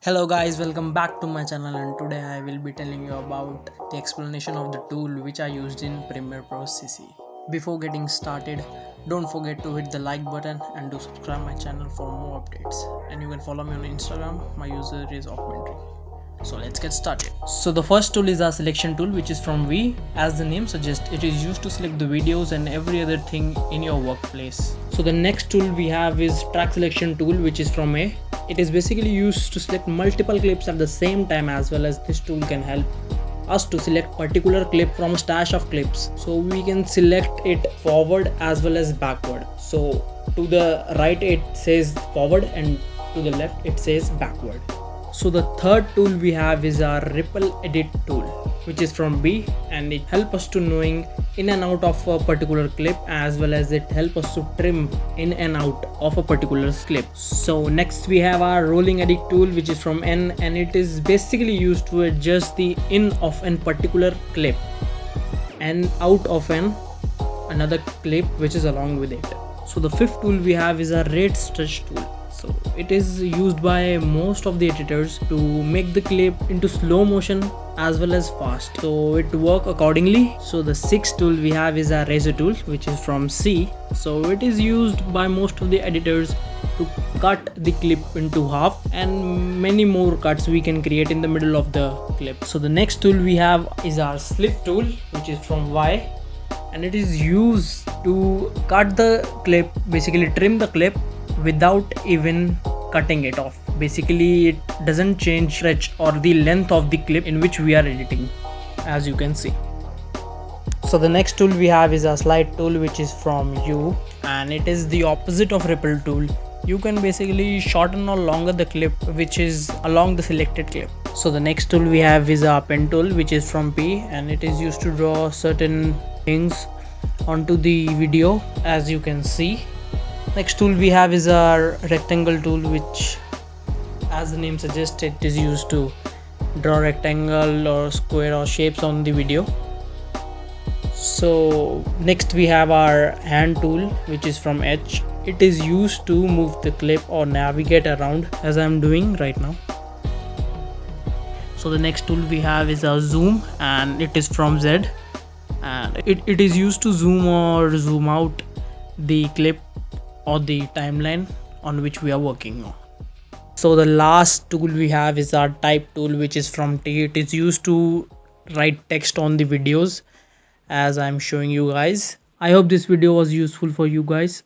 Hello guys, welcome back to my channel, and today I will be telling you about the explanation of the tool which I used in Premiere Pro CC. Before getting started, don't forget to hit the like button and to subscribe my channel for more updates. And you can follow me on Instagram, my user is Augmentary. So let's get started. So the first tool is our selection tool, which is from V. As the name suggests, it is used to select the videos and every other thing in your workplace. So the next tool we have is track selection tool, which is from A. It is basically used to select multiple clips at the same time, as well as this tool can help us to select particular clip from a stash of clips. So we can select it forward as well as backward. So to the right it says forward and to the left it says backward. So the third tool we have is our ripple edit tool, which is from B, and it helps us to knowing in and out of a particular clip, as well as it helps us to trim in and out of a particular clip. So next we have our rolling edit tool, which is from N, and it is basically used to adjust the in of an particular clip and out of another clip which is along with it. So the fifth tool we have is our rate stretch tool. So it is used by most of the editors to make the clip into slow motion as well as fast, so it work accordingly. So the sixth tool we have is our razor tool, which is from C. So it is used by most of the editors to cut the clip into half, and many more cuts we can create in the middle of the clip. So the next tool we have is our slip tool, which is from Y, and it is used to cut the clip, basically trim the clip without even cutting it off. Basically it doesn't change stretch or the length of the clip in which we are editing, as you can see. So the next tool we have is a slide tool, which is from U, and it is the opposite of ripple tool. You can basically shorten or longer the clip which is along the selected clip. So the next tool we have is a pen tool, which is from P, and it is used to draw certain things onto the video, as you can see. Next tool we have is our rectangle tool, which, as the name suggests, it is used to draw rectangle or square or shapes on the video. So next we have our hand tool, which is from H. It is used to move the clip or navigate around, as I am doing right now. So the next tool we have is our zoom, and it is from Z, and it is used to zoom or zoom out the clip or the timeline on which we are working on. So the last tool we have is our type tool, which is from T. It is used to write text on the videos, as I'm showing you guys. I hope this video was useful for you guys.